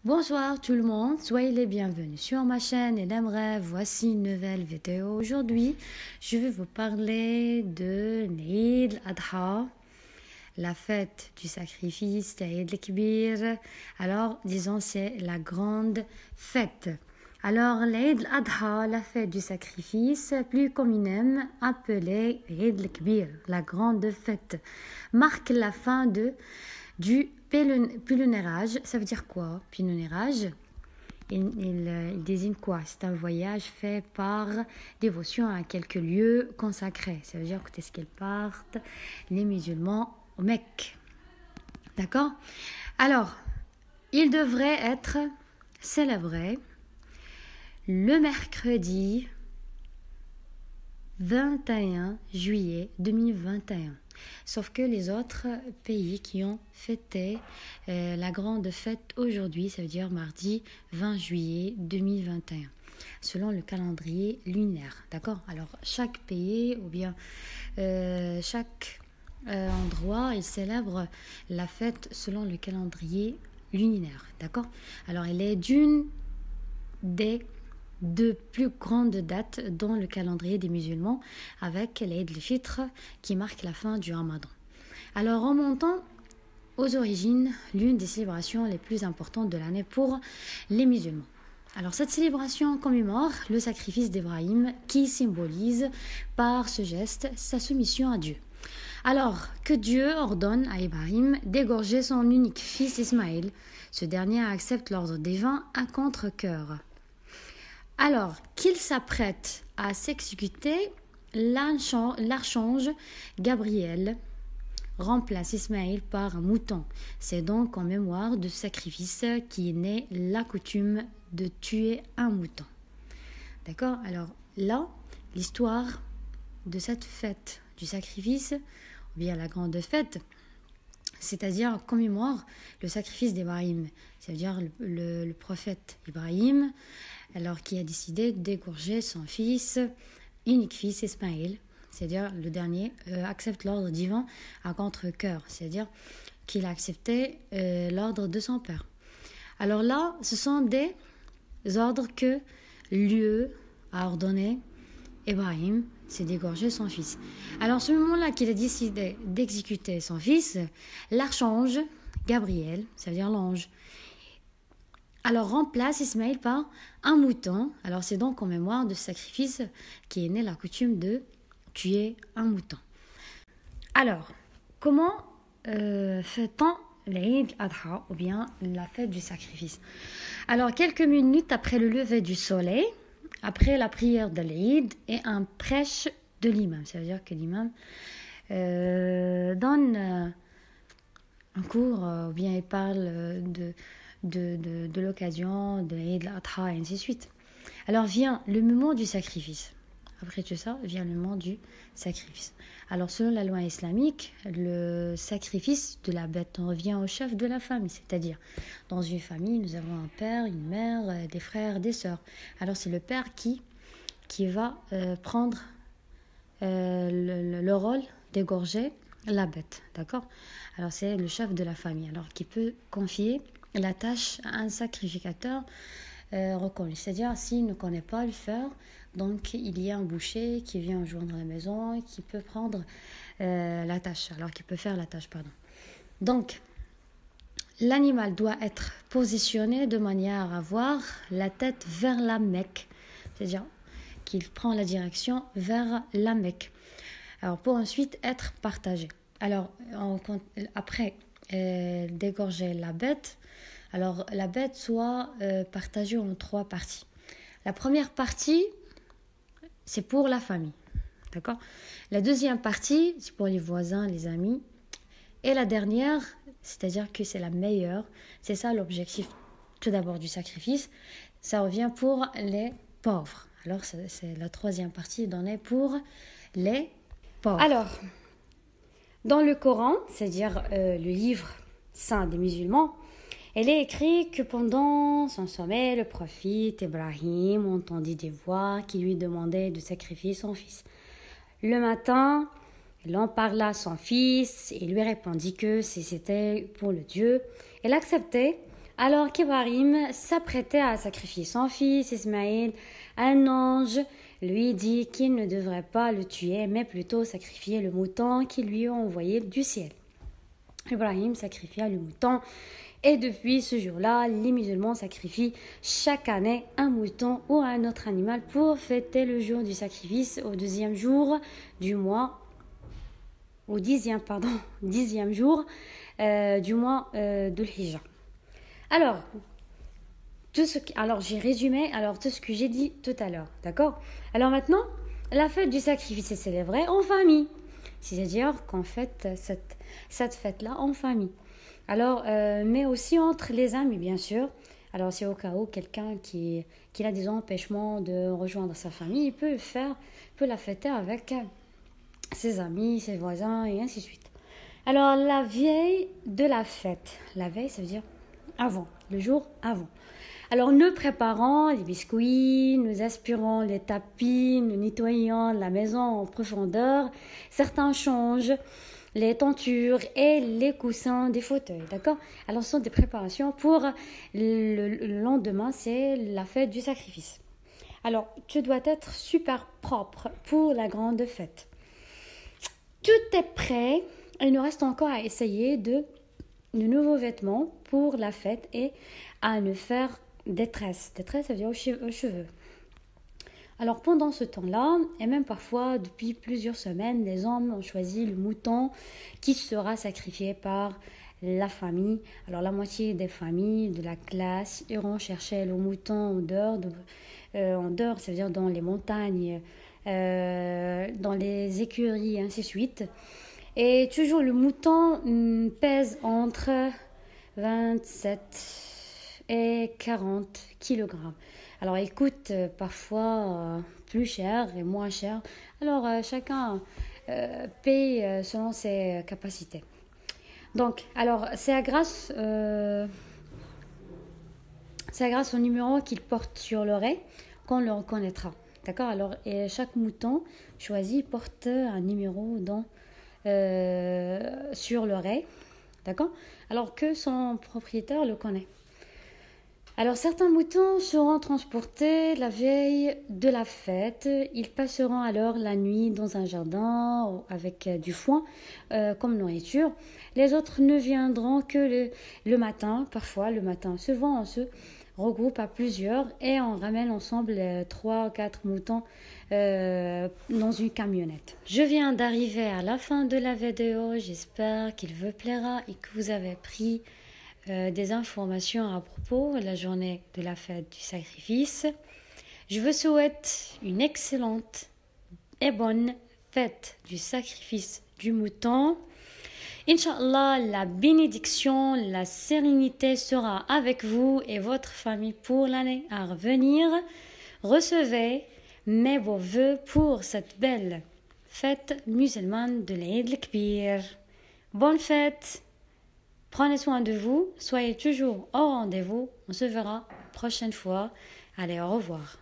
Bonsoir tout le monde, soyez les bienvenus sur ma chaîne Elam Rêve. Voici une nouvelle vidéo. Aujourd'hui, je vais vous parler de l'Eid al-Adha, la fête du sacrifice, l'Eid al-Kibir. Alors, disons, c'est la grande fête. Alors, l'Eid al-Adha, la fête du sacrifice, plus communément appelée Eid al-Kibir, la grande fête, marque la fin du pèlerinage. Ça veut dire quoi, pèlerinage? Il désigne quoi? C'est un voyage fait par dévotion à quelques lieux consacrés. Ça veut dire que est-ce qu'ils partent, les musulmans, au Mecque. D'accord? Alors, il devrait être célébré le mercredi 21 juillet 2021. Sauf que les autres pays qui ont fêté la grande fête aujourd'hui, ça veut dire mardi 20 juillet 2021, selon le calendrier lunaire. D'accord? Alors, chaque pays ou bien chaque endroit, il célèbre la fête selon le calendrier lunaire. D'accord? Alors, elle est d'une des deux plus grandes dates dans le calendrier des musulmans, avec l'Eid al-Fitr qui marque la fin du Ramadan. Alors, remontant aux origines, l'une des célébrations les plus importantes de l'année pour les musulmans. Alors, cette célébration commémore le sacrifice d'Ibrahim qui symbolise par ce geste sa soumission à Dieu. Alors que Dieu ordonne à Ibrahim d'égorger son unique fils Ismaël, ce dernier accepte l'ordre divin à contre-cœur. Alors qu'il s'apprête à s'exécuter, l'archange Gabriel remplace Ismaël par un mouton. C'est donc en mémoire de ce sacrifice qui est né la coutume de tuer un mouton. D'accord? Alors là, l'histoire de cette fête du sacrifice, ou bien la grande fête, c'est-à-dire commémore le sacrifice d'Ibrahim. Ça veut dire le prophète Ibrahim, alors qui a décidé d'égorger son unique fils Ismaël, c'est-à-dire le dernier, accepte l'ordre divin à contre-cœur, c'est-à-dire qu'il a accepté l'ordre de son père. Alors là, ce sont des ordres que Dieu a ordonné Ibrahim, c'est d'égorger son fils. Alors, ce moment-là qu'il a décidé d'exécuter son fils, l'archange Gabriel, ça veut dire l'ange, alors remplace Ismaël par un mouton. Alors, c'est donc en mémoire de ce sacrifice qui est né la coutume de tuer un mouton. Alors, comment fait-on l'Eid al-Adha, ou bien la fête du sacrifice? Alors, quelques minutes après le lever du soleil, après la prière de l'Eid et un prêche de l'imam. Ça veut dire que l'imam donne un cours, ou bien il parle de l'occasion de l'Eid al-Adha et ainsi de suite. Alors vient le moment du sacrifice. Après tout ça, vient le moment du sacrifice. Alors selon la loi islamique, le sacrifice de la bête revient au chef de la famille. C'est-à-dire, dans une famille, nous avons un père, une mère, des frères, des sœurs. Alors c'est le père qui va prendre le rôle d'égorger la bête. D'accord? Alors c'est le chef de la famille. Alors qui peut confier la tâche à un sacrificateur reconnu. C'est-à-dire, s'il ne connaît pas le faire, donc il y a un boucher qui vient joindre la maison et qui peut prendre la tâche, alors qui peut faire la tâche, pardon. Donc, l'animal doit être positionné de manière à avoir la tête vers la Mecque, c'est-à-dire qu'il prend la direction vers la Mecque. Alors, pour ensuite être partagé. Alors, après d'égorger la bête, alors la bête soit partagée en 3 parties. La première partie, c'est pour la famille, d'accord? La deuxième partie, c'est pour les voisins, les amis. Et la dernière, c'est-à-dire que c'est la meilleure, c'est ça l'objectif tout d'abord du sacrifice, ça revient pour les pauvres. Alors c'est la troisième partie donnée pour les pauvres. Alors, dans le Coran, c'est-à-dire le livre saint des musulmans, il est écrit que pendant son sommeil, le prophète Ibrahim entendit des voix qui lui demandaient de sacrifier son fils. Le matin, il en parla à son fils et lui répondit que si c'était pour le Dieu, il acceptait Alors qu'Ibrahim s'apprêtait à sacrifier son fils Ismaïl, un ange lui dit qu'il ne devrait pas le tuer, mais plutôt sacrifier le mouton qu'il lui a envoyé du ciel. Ibrahim sacrifia le mouton et depuis ce jour-là, les musulmans sacrifient chaque année un mouton ou un autre animal pour fêter le jour du sacrifice au 10e jour du mois, au 10e jour du mois de l'Hijra. Alors, j'ai résumé tout ce que j'ai dit tout à l'heure, d'accord? Alors maintenant, la fête du sacrifice est célébrée en famille, c'est-à-dire qu'on fête cette fête-là en famille. Alors, mais aussi entre les amis, bien sûr. Alors, c'est au cas où quelqu'un qui a des empêchements de rejoindre sa famille, il peut la fêter avec ses amis, ses voisins et ainsi de suite. Alors, la veille de la fête, la veille, ça veut dire avant, le jour avant. Alors, nous préparons les biscuits, nous aspirons les tapis, nous nettoyons la maison en profondeur. Certains changent les tentures et les coussins des fauteuils, d'accord? Alors, ce sont des préparations pour le lendemain, c'est la fête du sacrifice. Alors, tu dois être super propre pour la grande fête. Tout est prêt. Il nous reste encore à essayer de nouveaux vêtements pour la fête et à nous faire des tresses. Des tresses, ça veut dire aux cheveux. Alors pendant ce temps-là, et même parfois depuis plusieurs semaines, les hommes ont choisi le mouton qui sera sacrifié par la famille. Alors la moitié des familles de la classe iront chercher le mouton en dehors, ça veut dire dans les montagnes, dans les écuries, et ainsi de suite. Et toujours le mouton pèse entre 27 et 40 kilogrammes. Alors, il coûte parfois plus cher et moins cher. Alors, chacun paye selon ses capacités. Donc, alors, c'est grâce au numéro qu'il porte sur l'oreille qu'on le reconnaîtra. D'accord? Alors, et chaque mouton choisi porte un numéro sur l'oreille. D'accord? Alors que son propriétaire le connaît. Alors, certains moutons seront transportés la veille de la fête. Ils passeront alors la nuit dans un jardin avec du foin comme nourriture. Les autres ne viendront que le matin, parfois le matin. Souvent, on se regroupe à plusieurs et on ramène ensemble 3 ou 4 moutons dans une camionnette. Je viens d'arriver à la fin de la vidéo. J'espère qu'il vous plaira et que vous avez pris des informations à propos de la journée de la fête du sacrifice. Je vous souhaite une excellente et bonne fête du sacrifice du mouton. Inch'Allah, la bénédiction, la sérénité sera avec vous et votre famille pour l'année à revenir. Recevez mes beaux vœux pour cette belle fête musulmane de l'Eid el-Kbir. Bonne fête! Prenez soin de vous, soyez toujours au rendez-vous. On se verra prochaine fois. Allez, au revoir.